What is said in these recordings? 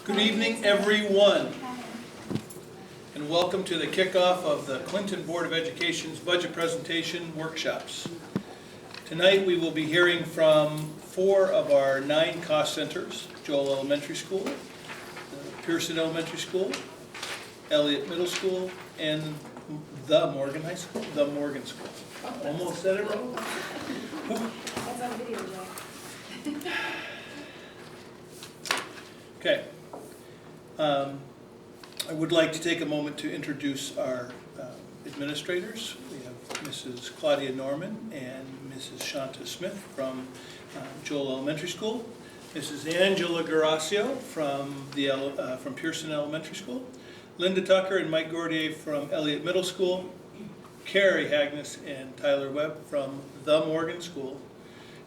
Good evening, everyone, and welcome to the kickoff of the Clinton Board of Education's budget presentation workshops. Tonight we will be hearing from 4 of our 9 cost centers: Joel Elementary School, Pearson Elementary School, Elliott Middle School, and the Morgan High School, the Morgan School. Almost said it wrong. That's on video, Jack. Okay. I would like to take a moment to introduce our administrators. We have Mrs. Claudia Norman and Mrs. Shanta Smith from Joel Elementary School, Mrs. Angela Garasio from Pearson Elementary School, Linda Tucker and Mike Gordier from Elliott Middle School, Carrie Hagnes and Tyler Webb from the Morgan School,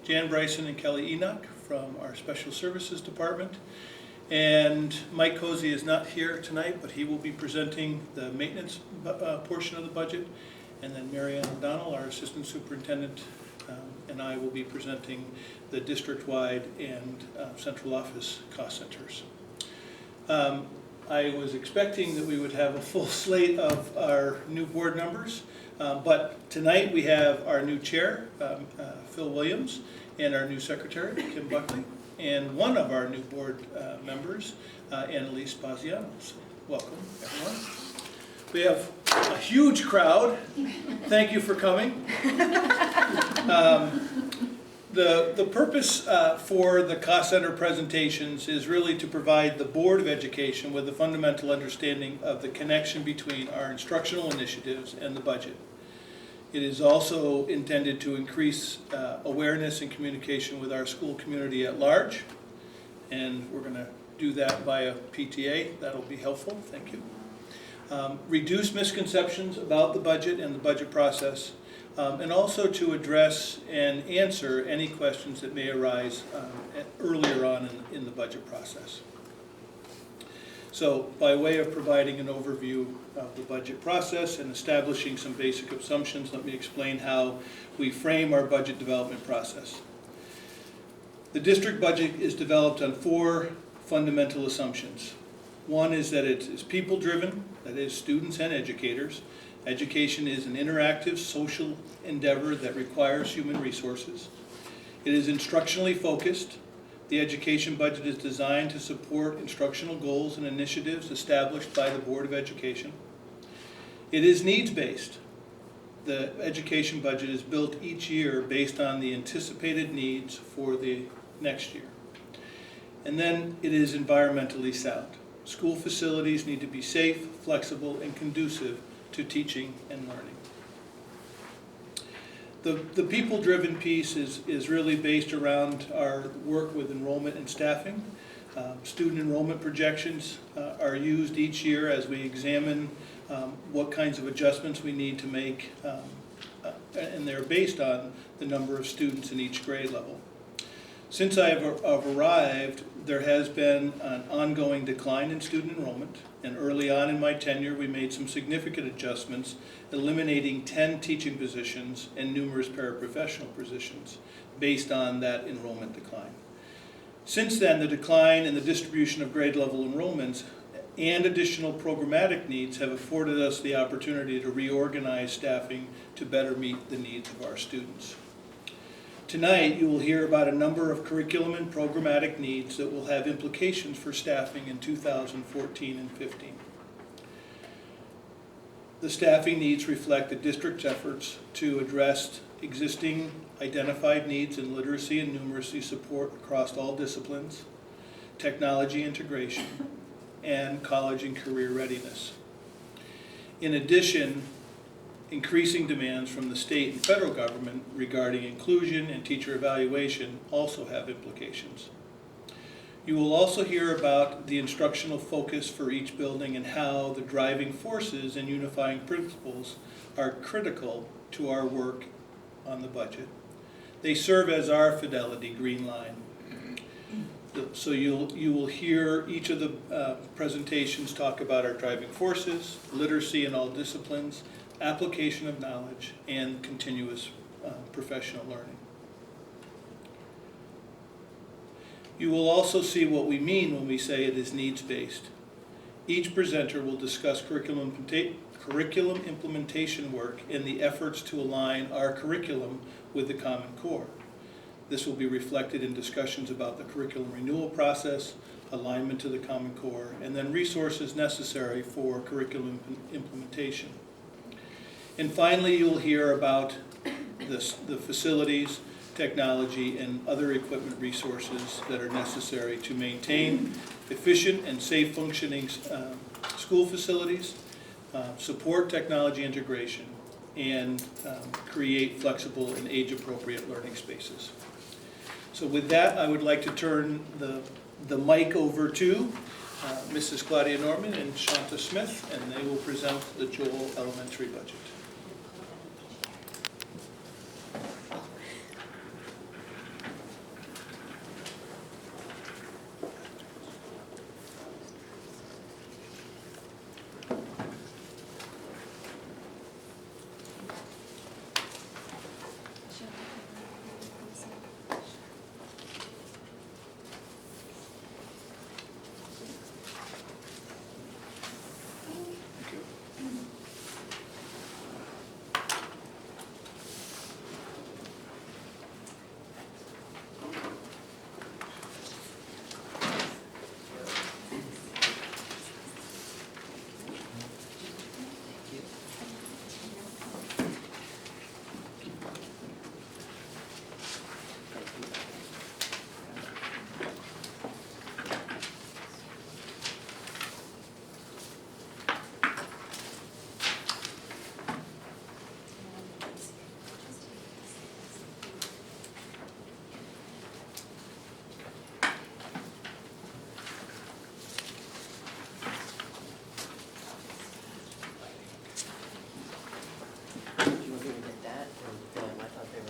Jan Bryson and Kelly Enoch from our Special Services Department, and Mike Cozy is not here tonight, but he will be presenting the maintenance portion of the budget, and then Marianne O'Donnell, our Assistant Superintendent, and I will be presenting the district-wide and central office cost centers. I was expecting that we would have a full slate of our new board members, but tonight we have our new chair, Phil Williams, and our new secretary, Kim Buckley, and one of our new board members, Annalise Spaziano. So welcome, everyone. We have a huge crowd. Thank you for coming. The purpose for the cost center presentations is really to provide the Board of Education with a fundamental understanding of the connection between our instructional initiatives and the budget. It is also intended to increase awareness and communication with our school community at large, and we're going to do that via PTA. That'll be helpful. Thank you. Reduce misconceptions about the budget and the budget process, and also to address and answer any questions that may arise earlier on in the budget process. So, by way of providing an overview of the budget process and establishing some basic assumptions, let me explain how we frame our budget development process. The district budget is developed on 4 fundamental assumptions. One is that it is people-driven, that is, students and educators. Education is an interactive social endeavor that requires human resources. It is instructionally focused. The education budget is designed to support instructional goals and initiatives established by the Board of Education. It is needs-based. The education budget is built each year based on the anticipated needs for the next year. And then it is environmentally sound. School facilities need to be safe, flexible, and conducive to teaching and learning. The people-driven piece is really based around our work with enrollment and staffing. Student enrollment projections are used each year as we examine what kinds of adjustments we need to make, and they're based on the number of students in each grade level. Since I've arrived, there has been an ongoing decline in student enrollment, and early on in my tenure we made some significant adjustments, eliminating 10 teaching positions and numerous paraprofessional positions based on that enrollment decline. Since then, the decline in the distribution of grade level enrollments and additional programmatic needs have afforded us the opportunity to reorganize staffing to better meet the needs of our students. Tonight, you will hear about a number of curriculum and programmatic needs that will have implications for staffing in 2014 and 15. The staffing needs reflect the district's efforts to address existing identified needs in literacy and numeracy support across all disciplines, technology integration, and college and career readiness. In addition, increasing demands from the state and federal government regarding inclusion and teacher evaluation also have implications. You will also hear about the instructional focus for each building and how the driving forces and unifying principles are critical to our work on the budget. They serve as our fidelity green line. So you will hear each of the presentations talk about our driving forces, literacy in all disciplines, application of knowledge, and continuous professional learning. You will also see what we mean when we say it is needs-based. Each presenter will discuss curriculum implementation work and the efforts to align our curriculum with the Common Core. This will be reflected in discussions about the curriculum renewal process, alignment to the Common Core, and then resources necessary for curriculum implementation. And finally, you'll hear about the facilities, technology, and other equipment resources that are necessary to maintain efficient and safe functioning school facilities, support technology integration, and create flexible and age-appropriate learning spaces. So with that, I would like to turn the mic over to Mrs. Claudia Norman and Shanta Smith, and they will present the Joel Elementary budget.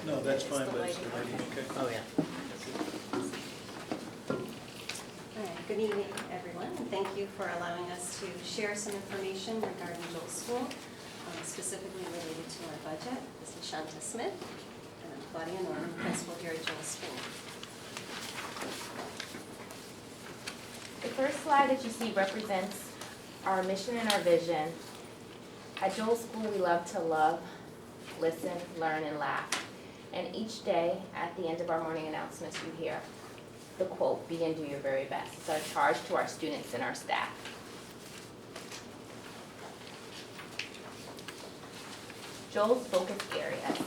No, that's fine, but it's the lighting, okay. Oh, yeah. All right, good evening, everyone, and thank you for allowing us to share some information regarding Joel School, specifically related to our budget. This is Shanta Smith, and I'm Claudia Norman, principal here at Joel School. The first slide that you see represents our mission and our vision. At Joel School, we love to love, listen, learn, and laugh. And each day, at the end of our morning announcements, you hear the quote, "Be and do your very best." It's our charge to our students and our staff. Joel's focus areas.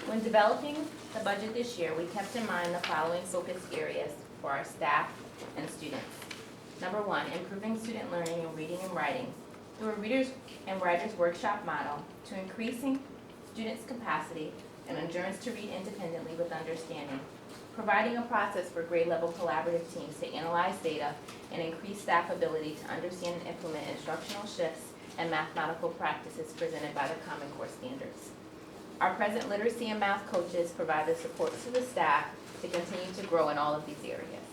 When developing the budget this year, we kept in mind the following focus areas for our staff and students. Number one, improving student learning in reading and writing through a Readers and Writers Workshop model to increasing students' capacity and endurance to read independently with understanding, providing a process for grade-level collaborative teams to analyze data and increase staff ability to understand and implement instructional shifts and mathematical practices presented by the Common Core standards. Our present literacy and math coaches provide the support to the staff to continue to grow in all of these areas.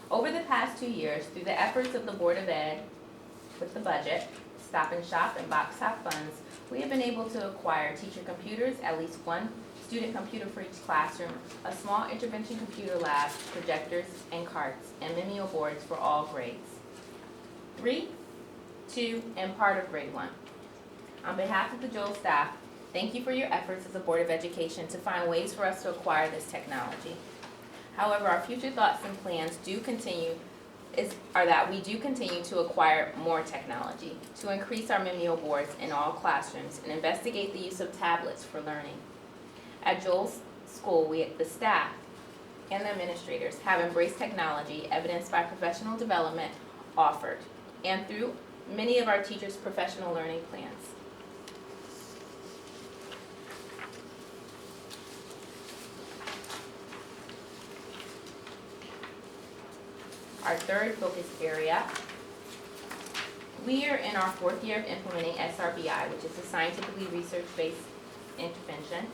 Over the past 2 years, through the efforts of the Board of Ed with the budget, Stop and Shop, and Box Top funds, we have been able to acquire teacher computers, at least one student computer for each classroom, a small intervention computer lab, projectors and carts, and Mimeo boards for all grades. 3, 2, and part of grade 1. On behalf of the Joel staff, thank you for your efforts as a Board of Education to find ways for us to acquire this technology. However, our future thoughts and plans are that we do continue to acquire more technology, to increase our Mimeo boards in all classrooms, and investigate the use of tablets for learning. At Joel's School, the staff and the administrators have embraced technology evidenced by professional development offered, and through many of our teachers' professional learning plans. Our third focus area, we are in our 4th year of implementing SRBI, which is the Scientifically Research-Based Intervention,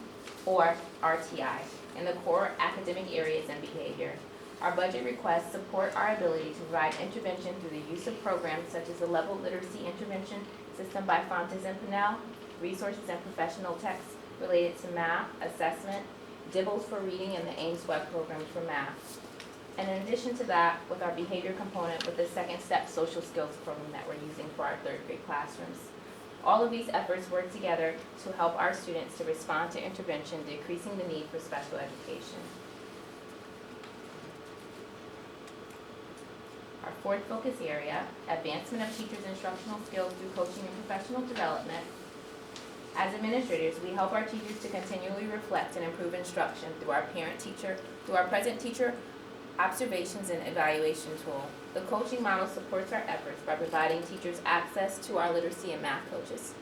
or RTI, in the core academic areas and behavior. Our budget requests support our ability to provide intervention through the use of programs such as the Level Literacy Intervention System by Fontes and Pinnell, resources and professional texts related to math, assessment, Dibbles for reading, and the Ames Web program for math. And in addition to that, with our behavior component with the second step social skills program that we're using for our third grade classrooms. All of these efforts work together to help our students to respond to intervention, decreasing the need for special education. Our fourth focus area, advancement of teachers' instructional skills through coaching and professional development. As administrators, we help our teachers to continually reflect and improve instruction through our present teacher observations and evaluation tool. The coaching model supports our efforts by providing teachers access to our literacy and math coaches.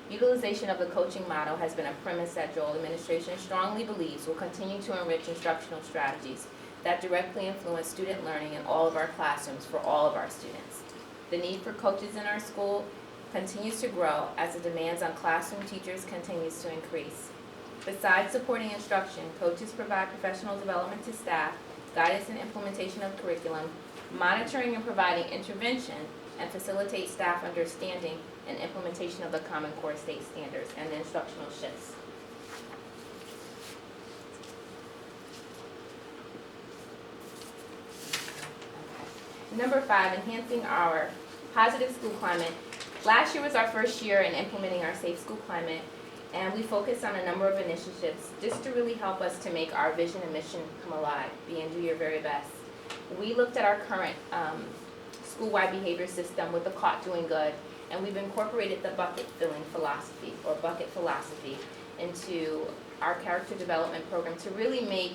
Utilization of the coaching model has been a premise that Joel administration strongly believes will continue to enrich instructional strategies that directly influence student learning in all of our classrooms for all of our students. The need for coaches in our school continues to grow as the demands on classroom teachers continues to increase. Besides supporting instruction, coaches provide professional development to staff, guidance and implementation of curriculum, monitoring and providing intervention, and facilitate staff understanding and implementation of the Common Core state standards and the instructional shifts. Number 5, enhancing our positive school climate. Last year was our first year in implementing our safe school climate, and we focused on a number of initiatives just to really help us to make our vision and mission come alive, be and do your very best. We looked at our current school-wide behavior system with the Caught Doing Good, and we've incorporated the bucket filling philosophy or bucket philosophy into our character development program to really make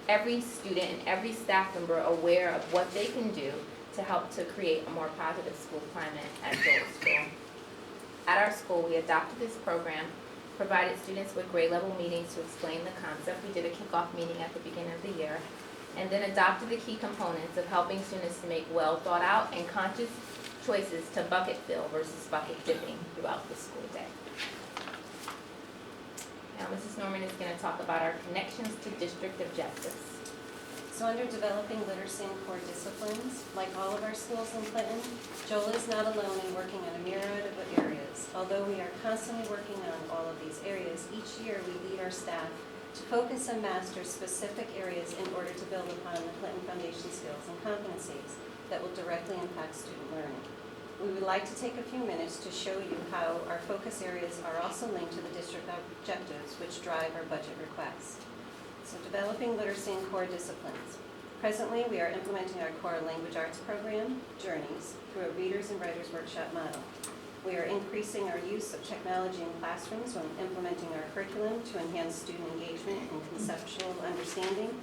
every student and every staff member aware of what they can do to help to create a more positive school climate at Joel School. At our school, we adopted this program, provided students with grade level meetings to explain the concept. We did a kickoff meeting at the beginning of the year, and then adopted the key components of helping students to make well thought out and conscious choices to bucket fill versus bucket dipping throughout the school day. Now Mrs. Norman is going to talk about our connections to district objectives. So under developing literacy and core disciplines, like all of our schools in Clinton, Joel is not alone in working on a myriad of areas. Although we are constantly working on all of these areas, each year we lead our staff to focus and master specific areas in order to build upon the Clinton Foundation skills and competencies that will directly impact student learning. We would like to take a few minutes to show you how our focus areas are also linked to the district objectives which drive our budget requests. So developing literacy and core disciplines. Presently, we are implementing our core language arts program, Journeys, through a Readers and Writers Workshop model. We are increasing our use of technology in classrooms when implementing our curriculum to enhance student engagement and conceptual understanding,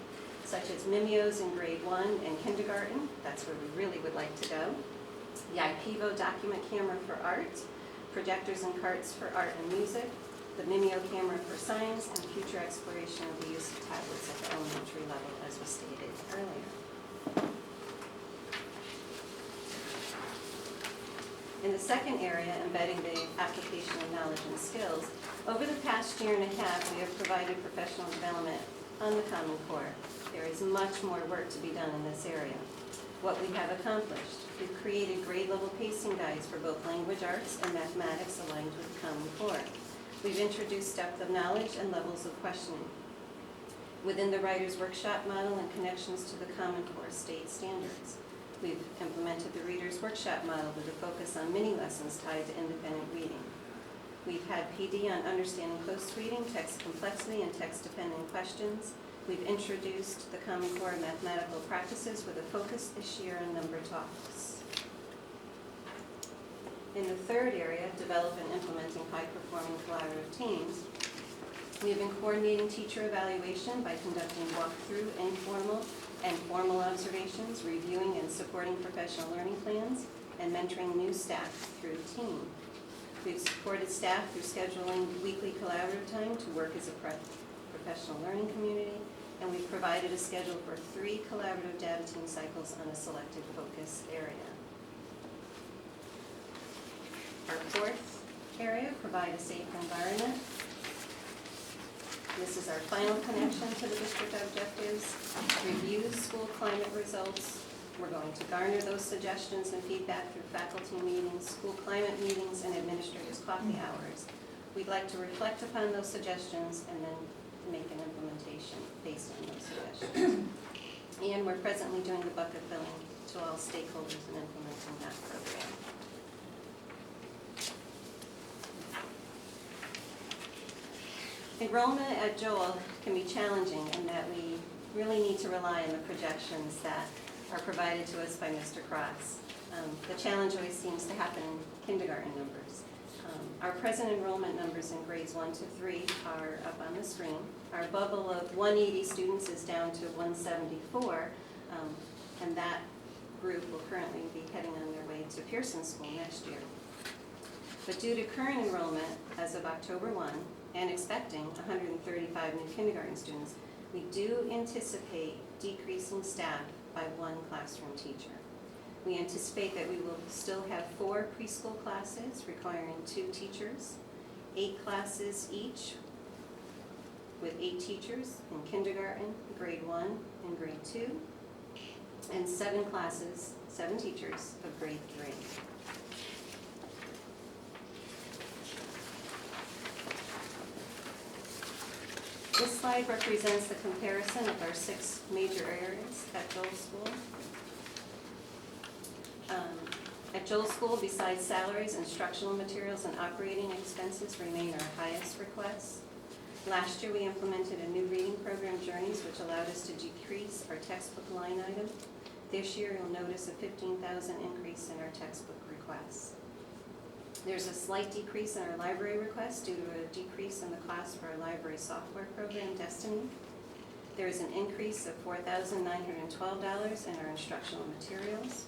such as Mimios in grade 1 and kindergarten. That's where we really would like to go. The IPEVO document camera for art, projectors and carts for art and music, the Mimio camera for science, and future exploration of the use of tablets at the elementary level, as was stated earlier. In the second area, embedding the application of knowledge and skills, over the past year and a half, we have provided professional development on the Common Core. There is much more work to be done in this area. What we have accomplished: we've created grade-level pacing guides for both language arts and mathematics aligned with the Common Core. We've introduced depth of knowledge and levels of questioning within the Writers' Workshop model and connections to the Common Core state standards. We've implemented the Readers' Workshop model with a focus on mini lessons tied to independent reading. We've had PD on understanding close reading, text complexity, and text-dependent questions. We've introduced the Common Core mathematical practices with a focus this year on number talks. In the third area, develop and implementing high-performing collaborative teams, we have been coordinating teacher evaluation by conducting walk-through informal and formal observations, reviewing and supporting professional learning plans, and mentoring new staff through team. We've supported staff through scheduling weekly collaborative time to work as a professional learning community, and we've provided a schedule for 3 collaborative data team cycles on a selected focus area. Our fourth area, provide a safe environment. This is our final connection to the district objectives. Review school climate results. We're going to garner those suggestions and feedback through faculty meetings, school climate meetings, and administrators' coffee hours. We'd like to reflect upon those suggestions and then make an implementation based on those suggestions. And we're presently doing the bucket filling to all stakeholders in implementing that program. Enrollment at Joel can be challenging in that we really need to rely on the projections that are provided to us by Mr. Cross. The challenge always seems to happen in kindergarten numbers. Our present enrollment numbers in grades 1 to 3 are up on the screen. Our bubble of 180 students is down to 174, and that group will currently be heading on their way to Pearson School next year. But due to current enrollment as of October 1, and expecting 135 new kindergarten students, we do anticipate decreasing staff by 1 classroom teacher. We anticipate that we will still have 4 preschool classes requiring 2 teachers, 8 classes each with 8 teachers in kindergarten, grade 1, and grade 2, and 7 classes, 7 teachers of grade 3. This slide represents the comparison of our 6 major areas at Joel School. At Joel School, besides salaries, instructional materials, and operating expenses remain our highest requests. Last year, we implemented a new reading program, Journeys, which allowed us to decrease our textbook line item. This year, you'll notice a $15,000 increase in our textbook requests. There's a slight decrease in our library requests due to a decrease in the cost for our library software program, Destiny. There is an increase of $4,912 in our instructional materials.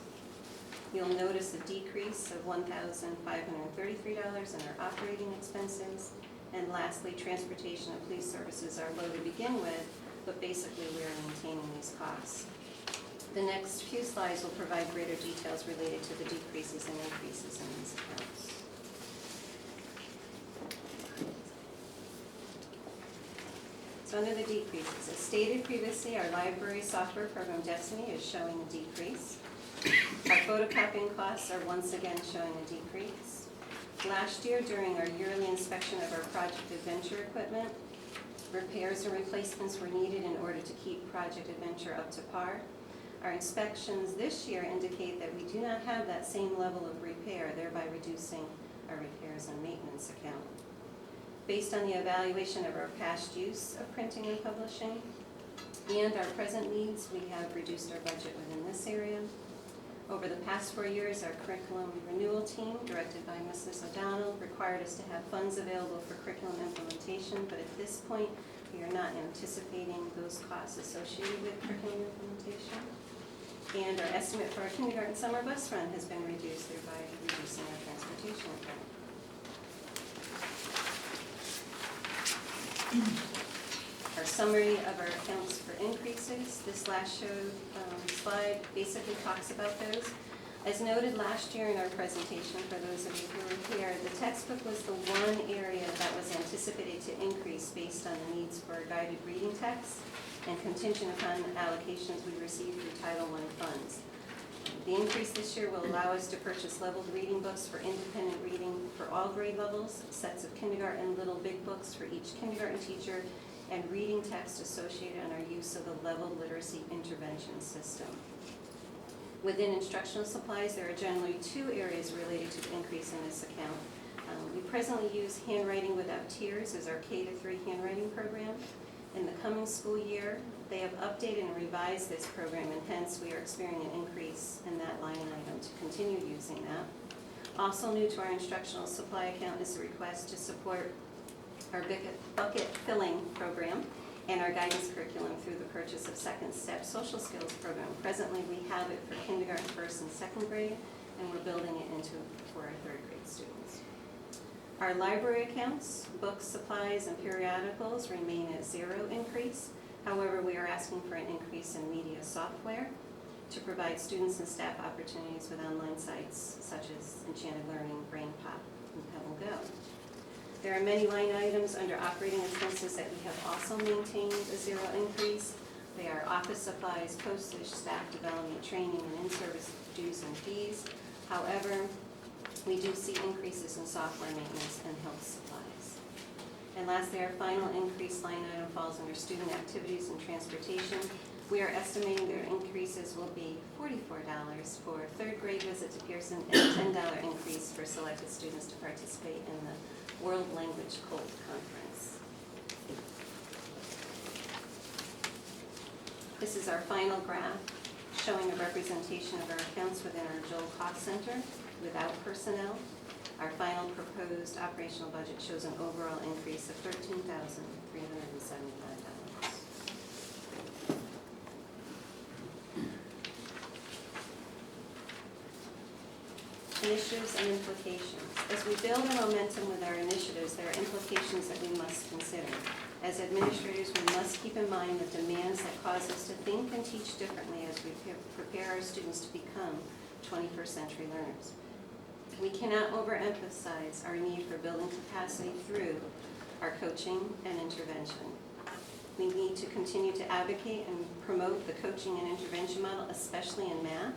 You'll notice a decrease of $1,533 in our operating expenses. And lastly, transportation and police services are low to begin with, but basically we are maintaining these costs. The next few slides will provide greater details related to the decreases and increases in these accounts. So under the decreases, as stated previously, our library software program Destiny is showing a decrease. Our photocopying costs are once again showing a decrease. Last year, during our yearly inspection of our Project Adventure equipment, repairs and replacements were needed in order to keep Project Adventure up to par. Our inspections this year indicate that we do not have that same level of repair, thereby reducing our repairs and maintenance account. Based on the evaluation of our past use of printing and publishing and our present needs, we have reduced our budget within this area. Over the past 4 years, our curriculum renewal team, directed by Mrs. O'Donnell, required us to have funds available for curriculum implementation, but at this point, we are not anticipating those costs associated with curriculum implementation. And our estimate for our kindergarten summer bus run has been reduced, thereby reducing our transportation account. Our summary of our accounts for increases. This last slide basically talks about those. As noted last year in our presentation, for those of you who were here, the textbook was the one area that was anticipated to increase based on the needs for guided reading text and contingent upon allocations we received through Title I funds. The increase this year will allow us to purchase leveled reading books for independent reading for all grade levels, sets of kindergarten Little Big Books for each kindergarten teacher, and reading text associated on our use of the leveled literacy intervention system. Within instructional supplies, there are generally 2 areas related to the increase in this account. We presently use Handwriting Without Tears as our K-3 handwriting program. In the coming school year, they have updated and revised this program, and hence we are experiencing an increase in that line item to continue using that. Also new to our instructional supply account is a request to support our bucket filling program and our guidance curriculum through the purchase of Second Step Social Skills program. Presently, we have it for kindergarten, 1st, and 2nd grade, and we're building it into for our 3rd grade students. Our library accounts, books, supplies, and periodicals remain at 0 increase. However, we are asking for an increase in media software to provide students and staff opportunities with online sites such as Enchanted Learning, Brain Pop, and Pebble Go. There are many line items under operating expenses that we have also maintained a 0 increase. They are office supplies, postage, staff development, training, and in-service dues and fees. However, we do see increases in software maintenance and health supplies. And lastly, our final increase line item falls under student activities and transportation. We are estimating their increases will be $44 for third grade visit to Pearson and a $10 increase for selected students to participate in the World Language Cult Conference. This is our final graph showing a representation of our accounts within our Joel Cost Center without personnel. Our final proposed operational budget shows an overall increase of $13,375. Initiatives and implications. As we build our momentum with our initiatives, there are implications that we must consider. As administrators, we must keep in mind the demands that cause us to think and teach differently as we prepare our students to become 21st century learners. We cannot overemphasize our need for building capacity through our coaching and intervention. We need to continue to advocate and promote the coaching and intervention model, especially in math,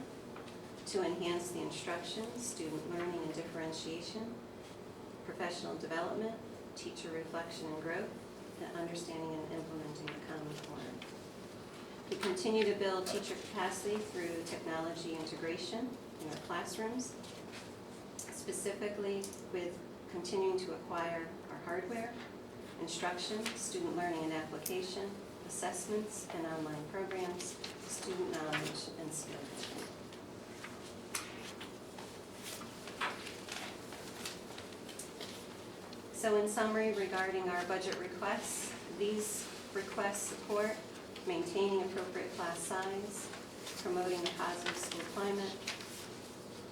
to enhance the instruction, student learning and differentiation, professional development, teacher reflection and growth, and understanding and implementing the Common Core. We continue to build teacher capacity through technology integration in our classrooms, specifically with continuing to acquire our hardware, instruction, student learning and application, assessments and online programs, student knowledge and skills. So in summary, regarding our budget requests, these requests support maintaining appropriate class size, promoting a positive school climate,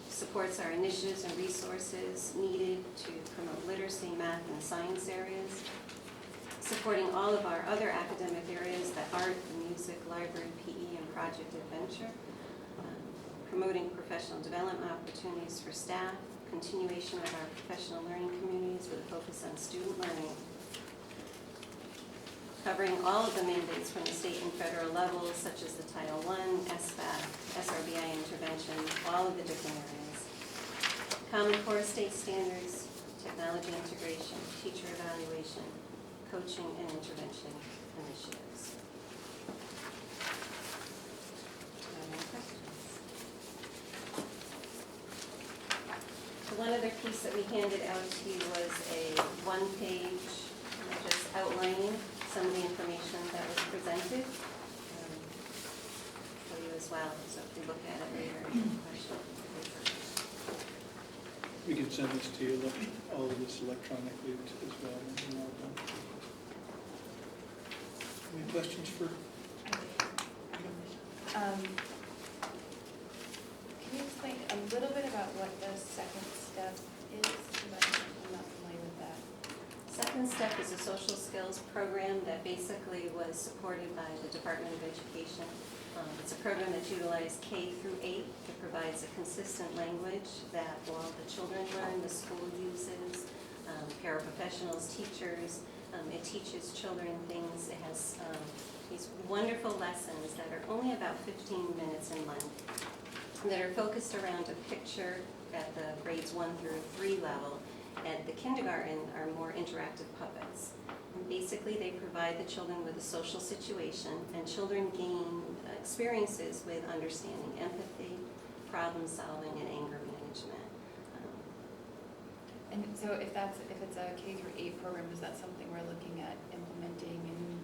supports our initiatives and resources needed to promote literacy, math, and science areas, supporting all of our other academic areas, the art, the music, library, PE, and project adventure, promoting professional development opportunities for staff, continuation of our professional learning communities with a focus on student learning, covering all of the mandates from the state and federal levels, such as the Title I, SBAC, SRBI intervention, all of the different areas. Common Core state standards, technology integration, teacher evaluation, coaching and intervention initiatives. Any questions? One other piece that we handed out to you was a one-page just outlining some of the information that was presented for you as well. So if you look at it later, any questions? We can send this to you, all of this electronically as well. Any questions for? Can you explain a little bit about what the second step is? I'm not familiar with that. Second Step is a social skills program that basically was supported by the Department of Education. It's a program that's utilized K through 8. It provides a consistent language that all the children learn, the school uses, paraprofessionals, teachers. It teaches children things. It has these wonderful lessons that are only about 15 minutes in length, that are focused around a picture at the grades 1 through 3 level. At the kindergarten are more interactive puppets. And basically, they provide the children with a social situation, and children gain experiences with understanding empathy, problem solving, and anger management. And so if it's a K through 8 program, is that something we're looking at implementing in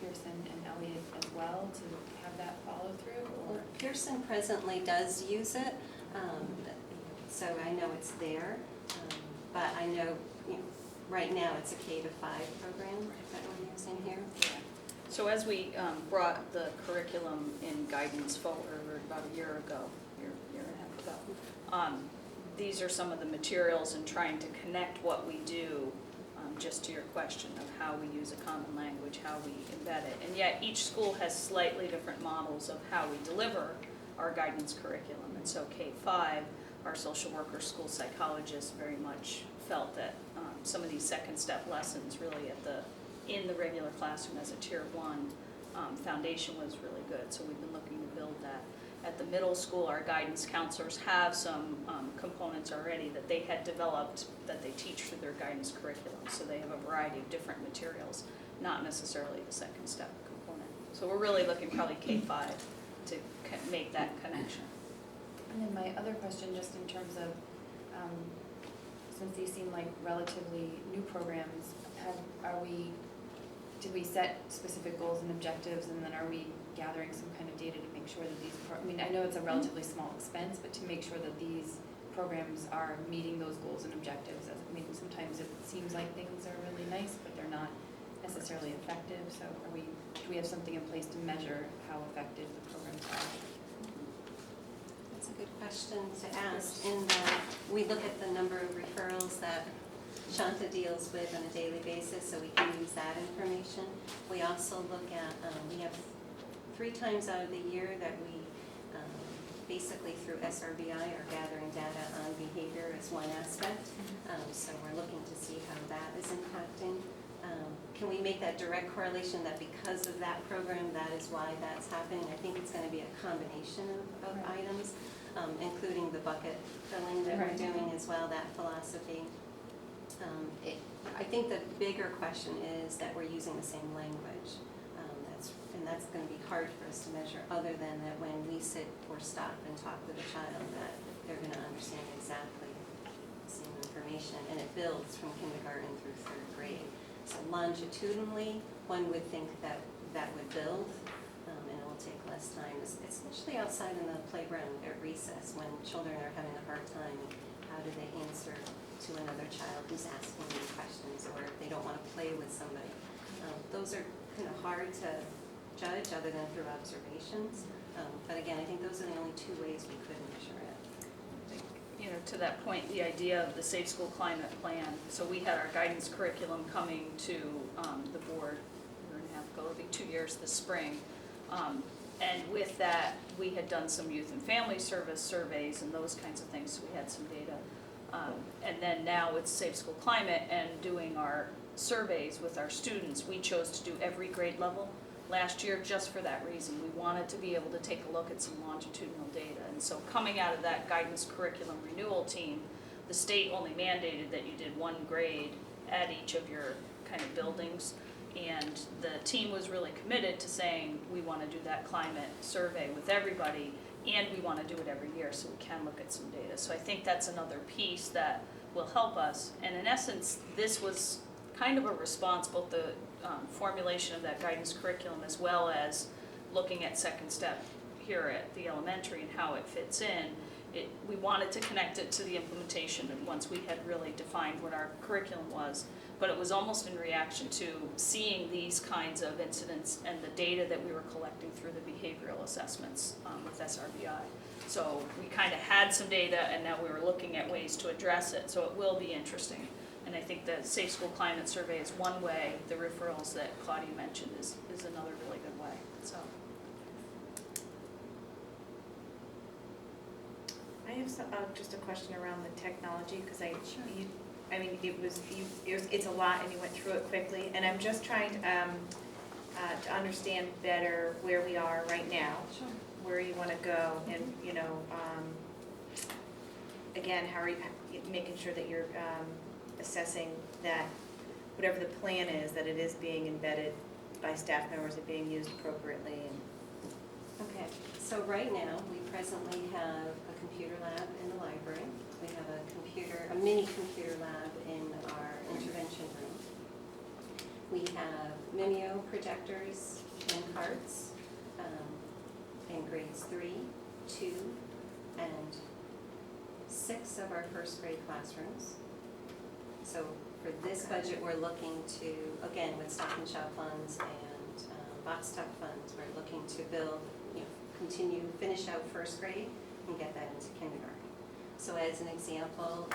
Pearson and Elliott as well to have that follow through? Or? Well, Pearson presently does use it, so I know it's there. But I know, right now it's a K to 5 program that we're using here. Yeah. So as we brought the curriculum and guidance forward about a year and a half ago, these are some of the materials and trying to connect what we do, just to your question of how we use a common language, how we embed it. And yet each school has slightly different models of how we deliver our guidance curriculum. And so K-5, our social worker, school psychologists very much felt that some of these second step lessons really in the regular classroom as a tier 1 foundation was really good. So we've been looking to build that. at the middle school, our guidance counselors have some components already that they had developed that they teach through their guidance curriculum. So they have a variety of different materials, not necessarily the second step component. So we're really looking probably K-5 to make that connection. And then my other question, just in terms of, since these seem like relatively new programs, did we set specific goals and objectives, and then are we gathering some kind of data to make sure that these, I know it's a relatively small expense, but to make sure that these programs are meeting those goals and objectives. Sometimes it seems like things are really nice, but they're not necessarily effective, so do we have something in place to measure how effective the programs are? That's a good question to ask, in that we look at the number of referrals that Shanta deals with on a daily basis, so we can use that information. We also look at, we have 3 times out of the year that we basically through SRBI are gathering data on behavior as one aspect. So we're looking to see how that is impacting. Can we make that direct correlation that because of that program, that is why that's happening? I think it's going to be a combination of Right. items, including the bucket filling that we're doing as well, that philosophy. I think the bigger question is that we're using the same language. That's going to be hard for us to measure, other than that when we sit or stop and talk with a child, that they're going to understand exactly the same information, and it builds from kindergarten through 3rd grade. So longitudinally, one would think that that would build, and it will take less time, especially outside in the playground at recess, when children are having a hard time. How do they answer to another child who's asking them questions, or if they don't want to play with somebody? Those are kind of hard to judge other than through observations. But again, I think those are the only 2 ways we could measure it. To that point, the idea of the Safe School Climate Plan. So we had our guidance curriculum coming to the board a year and a half ago. It'll be 2 years this spring. And with that, we had done some youth and family service surveys and those kinds of things. So we had some data. And then now with Safe School Climate and doing our surveys with our students, we chose to do every grade level last year just for that reason. We wanted to be able to take a look at some longitudinal data. And so coming out of that guidance curriculum renewal team, the state only mandated that you did 1 grade at each of your kind of buildings. And the team was really committed to saying, we want to do that climate survey with everybody, and we want to do it every year so we can look at some data. So I think that's another piece that will help us. And in essence, this was kind of a response, both the formulation of that guidance curriculum as well as looking at second step here at the elementary and how it fits in. We wanted to connect it to the implementation, and once we had really defined what our curriculum was, but it was almost in reaction to seeing these kinds of incidents and the data that we were collecting through the behavioral assessments with SRBI. So we kind of had some data, and now we were looking at ways to address it, so it will be interesting. And I think the Safe School Climate Survey is one way. The referrals that Claudia mentioned is another really good way. So I have just a question around the technology, because it's a lot and you went through it quickly, and I'm just trying to understand better where we are right now, Sure. where you want to go, and again, how are you making sure that you're assessing that whatever the plan is, that it is being embedded by staff members and being used appropriately. And Okay, so right now, we presently have a computer lab in the library. We have a mini computer lab in our intervention room. We have Mimeo projectors and carts in grades 3, 2, and 6 of our 1st grade classrooms. So for this budget, we're looking to, again, with Stop and Shop funds and box top funds, we're looking to build, finish out 1st grade and get that into kindergarten. So as an example,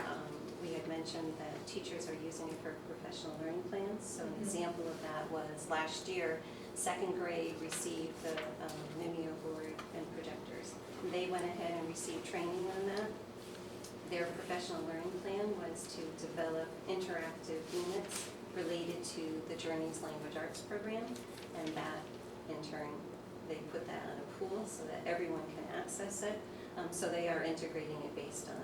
we had mentioned that teachers are using it for professional learning plans. So an example of that was last year, 2nd grade received the Mimeo board and projectors. They went ahead and received training on that. Their professional learning plan was to develop interactive units related to the Journeys Language Arts program, and that in turn they put that on a pool so that everyone can access it. So they are integrating it based on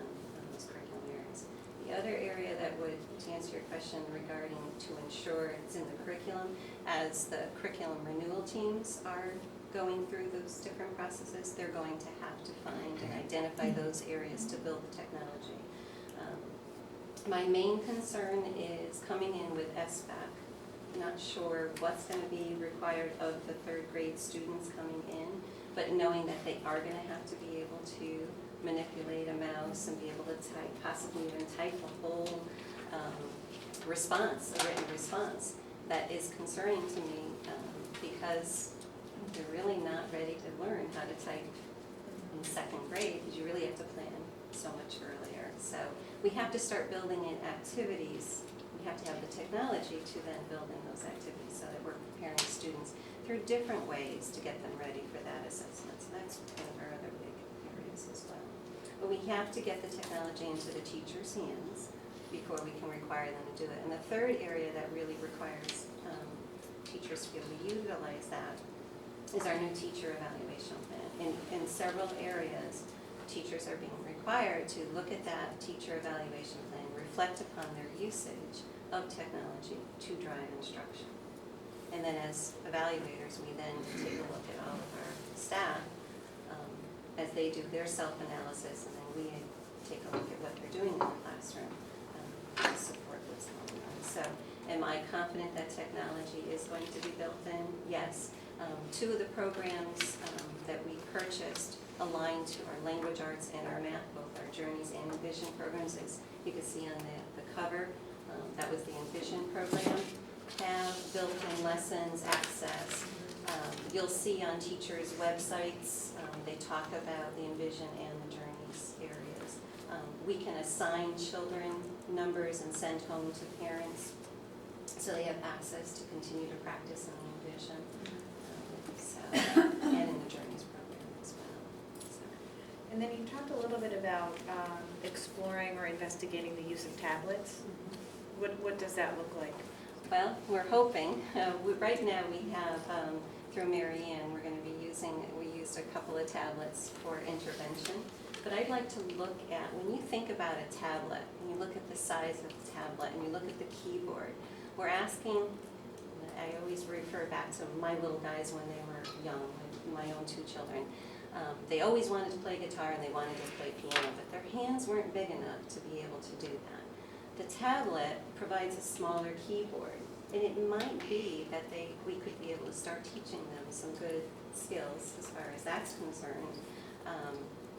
those curriculum areas. The other area that would, to answer your question regarding to ensure it's in the curriculum, as the curriculum renewal teams are going through those different processes, they're going to have to find and identify those areas to build the technology. My main concern is coming in with SBAC. Not sure what's going to be required of the third grade students coming in, but knowing that they are going to have to be able to manipulate a mouse and be able to type, possibly even type a whole response, a written response, that is concerning to me because they're really not ready to learn how to type in second grade, because you really have to plan so much earlier. So we have to start building in activities. We have to have the technology to then build in those activities so that we're preparing students through different ways to get them ready for that assessment. So that's one of our other big areas as well. But we have to get the technology into the teachers' hands before we can require them to do it. And the third area that really requires teachers to be able to utilize that is our new teacher evaluation plan. In several areas, teachers are being required to look at that teacher evaluation plan, reflect upon their usage of technology to drive instruction. And then as evaluators, we then take a look at all of our staff as they do their self-analysis, and then we take a look at what they're doing in the classroom to support what's going on. So am I confident that technology is going to be built in? Yes. Two of the programs that we purchased aligned to our language arts and our math, both our Journeys and Envision programs, as you can see on the cover. That was the Envision program. Have built-in lessons, access. You'll see on teachers' websites, they talk about the Envision and the Journeys areas. We can assign children numbers and send home to parents so they have access to continue to practice on the Envision. And in the Journeys program as well. So. And then you talked a little bit about exploring or investigating the use of tablets. What does that look like? Well, we're hoping. Right now we have, through Mary Ann, we're going to be we used a couple of tablets for intervention. But I'd like to look at, when you think about a tablet, and you look at the size of the tablet, and you look at the keyboard, we're asking, I always refer back to my little guys when they were young, my own two children. They always wanted to play guitar and they wanted to play piano, but their hands weren't big enough to be able to do that. The tablet provides a smaller keyboard, and it might be that we could be able to start teaching them some good skills as far as that's concerned,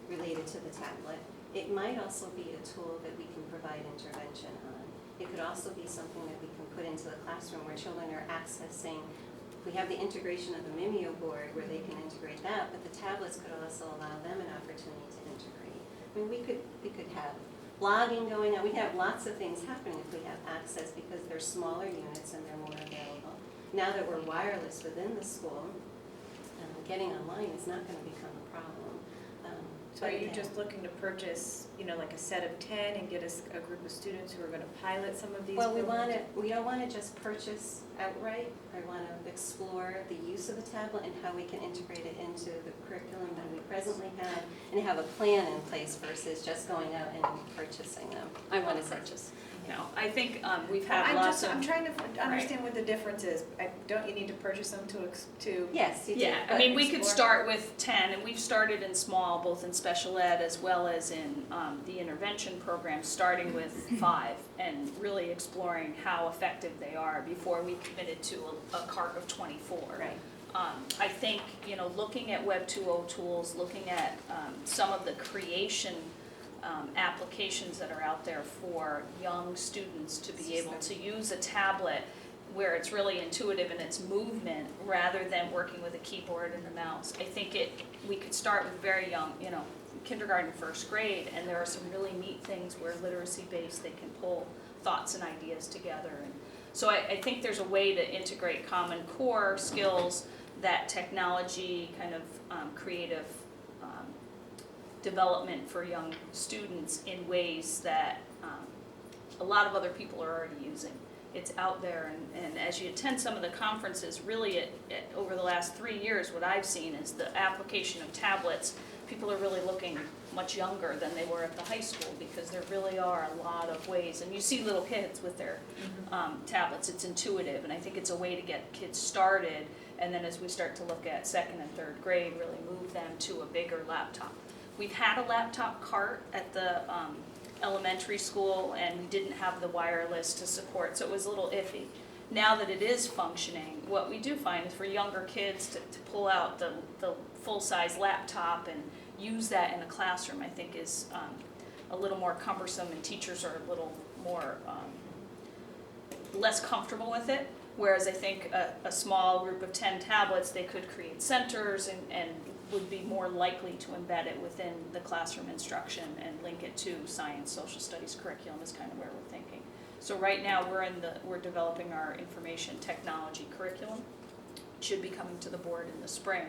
related to the tablet. It might also be a tool that we can provide intervention on. It could also be something that we can put into the classroom where children are accessing. We have the integration of the Mimeo board where they can integrate that, but the tablets could also allow them an opportunity to integrate. I mean, we could have blogging going on. We have lots of things happening if we have access, because they're smaller units and they're more available. Now that we're wireless within the school, getting online is not going to become a problem. So are you just looking to purchase, like a set of 10 and get a group of students who are going to pilot some of these Well, programs? we don't want to just purchase outright. I want to explore the use of the tablet and how we can integrate it into the curriculum that we presently have, and have a plan in place versus just going out and purchasing them. I want to purchase. No, I think we've had lots of. I'm trying to understand what the difference is. Don't you need to purchase them to? Yes, you do. Yeah, I but mean, we could explore. start with 10, and we've started in small, both in special ed as well as in the intervention program, starting with 5, and really exploring how effective they are before we committed to a cart of 24. Right. I think, looking at Web 2.0 tools, looking at some of the creation applications that are out there for young students to be able to use a tablet where it's really intuitive in its movement rather than working with a keyboard and a mouse. I think we could start with very young, kindergarten, first grade, and there are some really neat things where literacy-based they can pull thoughts and ideas together. And so I think there's a way to integrate common core skills, that technology kind of creative development for young students in ways that a lot of other people are already using. it's out there, and as you attend some of the conferences, really over the last 3 years, what I've seen is the application of tablets. People are really looking much younger than they were at the high school, because there really are a lot of ways, and you see little kids with their tablets. It's intuitive, and I think it's a way to get kids started, and then as we start to look at second and third grade, really move them to a bigger laptop. We've had a laptop cart at the elementary school, and we didn't have the wireless to support, so it was a little iffy. Now that it is functioning, what we do find is for younger kids to pull out the full-size laptop and use that in a classroom, I think is a little more cumbersome, and teachers are a little more less comfortable with it. Whereas I think a small group of 10 tablets, they could create centers and would be more likely to embed it within the classroom instruction and link it to science, social studies curriculum is kind of where we're thinking. So right now we're developing our information technology curriculum. It should be coming to the board in the spring,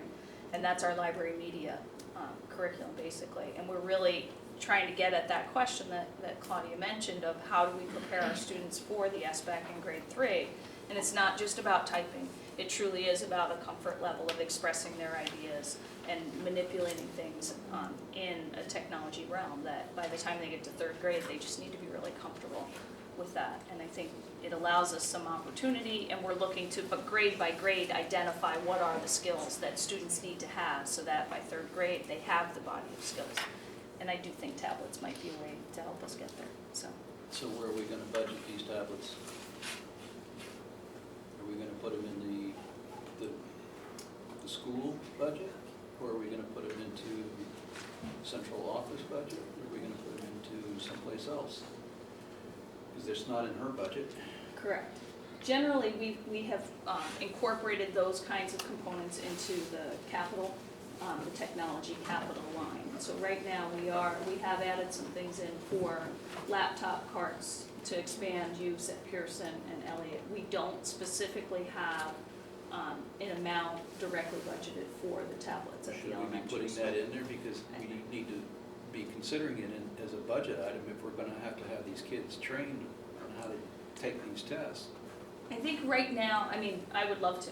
and that's our library media curriculum basically. And we're really trying to get at that question that Claudia mentioned of how do we prepare our students for the SBAC in grade 3. And it's not just about typing. It truly is about a comfort level of expressing their ideas and manipulating things in a technology realm that by the time they get to third grade, they just need to be really comfortable with that. And I think it allows us some opportunity, and we're looking to, but grade by grade, identify what are the skills that students need to have so that by third grade, they have the body of skills. And I do think tablets might be a way to help us get there, so. So where are we gonna budget these tablets? Are we gonna put them in the school budget? Or are we gonna put them into central office budget? Or are we gonna put them into someplace else? Because it's not in her budget. Correct. Generally, we have incorporated those kinds of components into the capital, the technology capital line. So right now we have added some things in for laptop carts to expand use at Pearson and Elliott. We don't specifically have an amount directly budgeted for the tablets at the elementary Should we be putting school. that in there? Because we need to be considering it as a budget item if we're gonna have these kids trained on how to take these tests. I think right now, I mean, I would love to,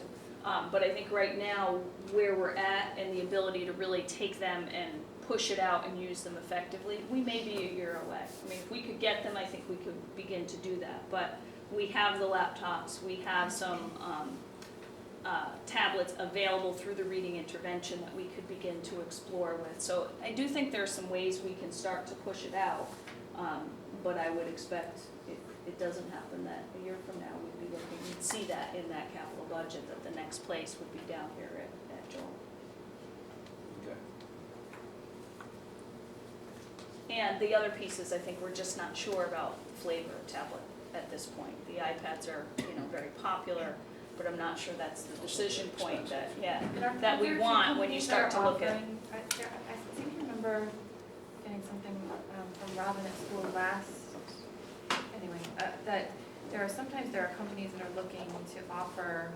but I think right now where we're at and the ability to really take them and push it out and use them effectively, we may be a year away. I mean, if we could get them, I think we could begin to do that. But we have the laptops, we have some tablets available through the reading intervention that we could begin to explore with. So I do think there are some ways we can start to push it out, but I would expect if it doesn't happen that a year from now we'd see that in that capital budget, that the next place would be down here at Joel. Okay. And the other pieces, I think we're just not sure about flavor of tablet at this point. The iPads are, very popular, but I'm not sure that's the decision point that, that we want when you start to look at. I think I remember getting something from Robin at school that there are companies that are looking to offer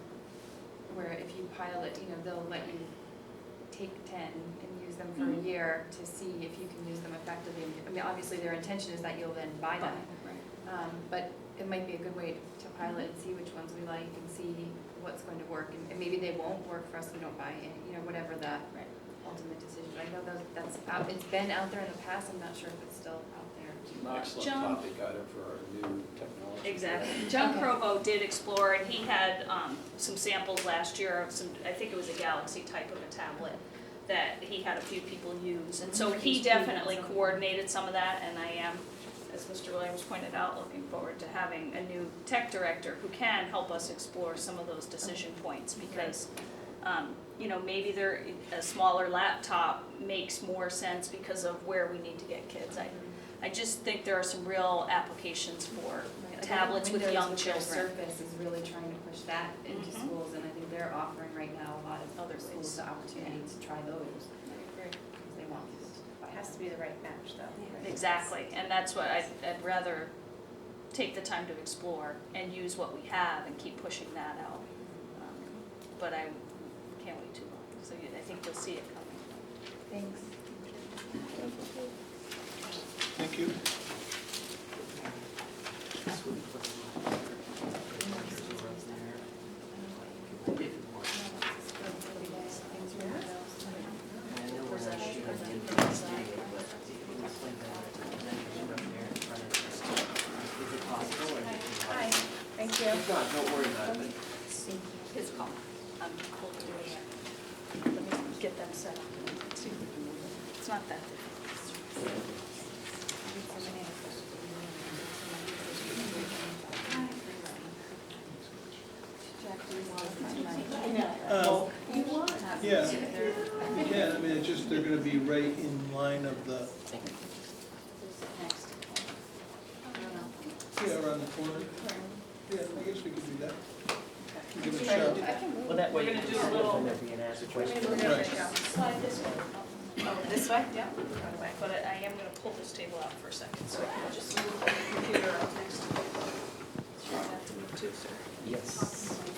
where if you pilot, they'll let you take 10 and use them for a year to see if you can use them effectively. I mean, obviously their intention is that you'll then buy them. But it might be a good way to pilot and see which ones we like and see what's going to work. And maybe they won't work for us, we don't buy it, whatever the ultimate decision. I know that's out, it's been out there in the past, I'm not sure if it's still out there. Excellent John- topic item for our new technology. Exactly. John Provo did explore, and he had some samples last year of some, I think it was a Galaxy type of a tablet that he had a few people use. And so he definitely coordinated some of that, and I am, as Mr. Williams pointed out, looking forward to having a new tech director who can help us explore some of those decision points, because maybe a smaller laptop makes more sense because of where we need to get kids. I just think there are some real applications for tablets with young children. Surface is really trying to push that into schools, and I think they're offering right now a lot of Other schools ways. the opportunity to try those, I agree. because they want kids to buy It has to be the right match, though. Exactly, and that's what I'd rather take the time to explore and use what we have and keep pushing that out. But I can't wait too long, so I think you'll see it coming. Thanks. Thank you. it possible or? Hi, thank you. If not, don't worry about it. His call. I'm cool to do it. Let me get them set up. It's not that difficult. Yeah, yeah, I mean, it's just, they're gonna be right in line of the, yeah, around the corner. Yeah, I guess we could do that. Give it a shot. Well, that way. We're gonna do a when little- they're being asked a question. We're gonna slide this way. Oh, this way? Yeah, but I am gonna pull this table out for a second, so I can just move the computer up next to it. Sure, I have to move too, sir. Yes.